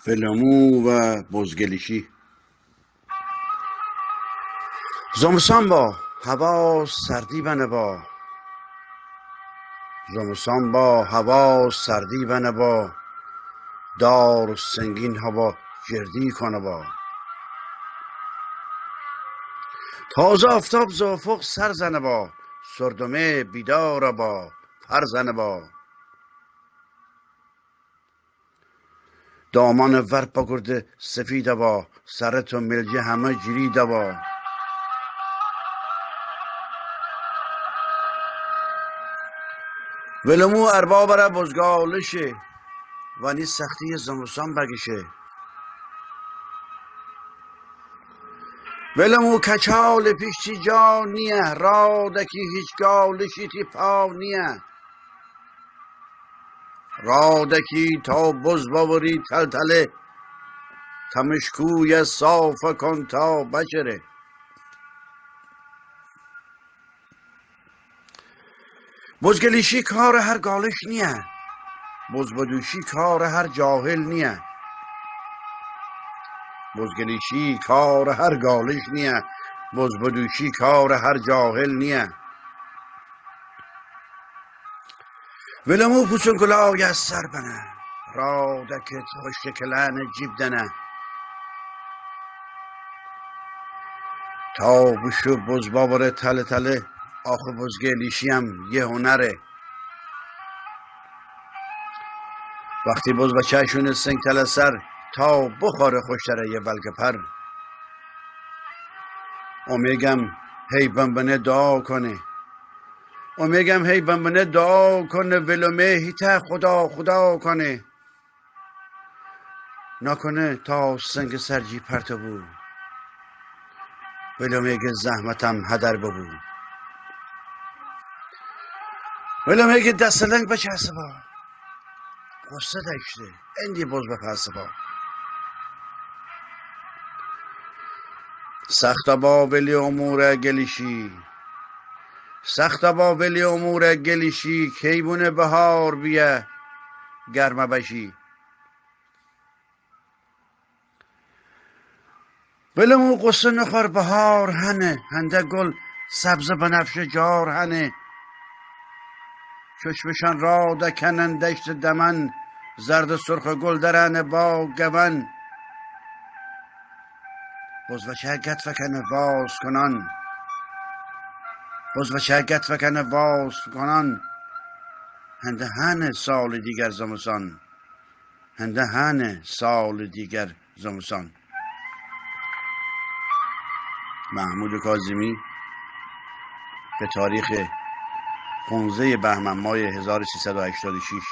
فلمو و بزگلیشی. زمستان با هوا سردی بنبا، زمستان با هوا سردی بنبا، دار و سنگین هوا گردی کنه با. تازه آفتاب ز افق سر زنه با، سردمه بیدار با پر زنه با. دامان ور پگرده سفید با، سرت و ملجه همه جرید با. ولمو ارباب را بزگالشه، و نی سختی زمستان بگشه. ولمو کچال پیشتی جا نیه، رادکی هیچ گالشی تی پا نیه. رادکی تا بز باوری تلتله، تمشکوی صاف کن تا بچره. بزگلیشی کار هر گالش نیه، بزبدوشی کار هر جاهل نیه. بزگلیشی کار هر گالش نیه، بزبدوشی کار هر جاهل نیه. ولمو پوچون کلای از سر بنه، رادکت خوش کلن جیب دنه. تا بشو بز باوره تله تله، آخه بزگلیشی هم یه هنره. وقتی بز بچهشون سنگ تله سر، تا بخوره خوشتره یه بلک پر. میگم هی بنبنه دعا کنه، میگم هی بنبنه دعا کنه، ولومه هیته خدا خدا کنه. نکنه تا سنگ سرجی پرته بود، ولومه که زحمتم هدر ببو. ولومه که دست لنگ بچسته با، قصه داشته اندی بز بپسته با. سخت با ولی امور گلیشی، سخت با ولی امور گلیشی. کیبونه بهار بیه گرمه بشی. ولمو قصه نخور بهار هنه، هنده گل سبز بنفش جار هنه. چشمشان را دکنن دشت دمن، زرد سرخ گل درن با گون. بز بچه گت فکنه واز کنان، بز بچه گت فکنه واز کنان. هنده هنه سال دیگر زمستان، هنده هنه سال دیگر زمستان. محمود کاظمی به تاریخ 15 بهمن ماه 1386.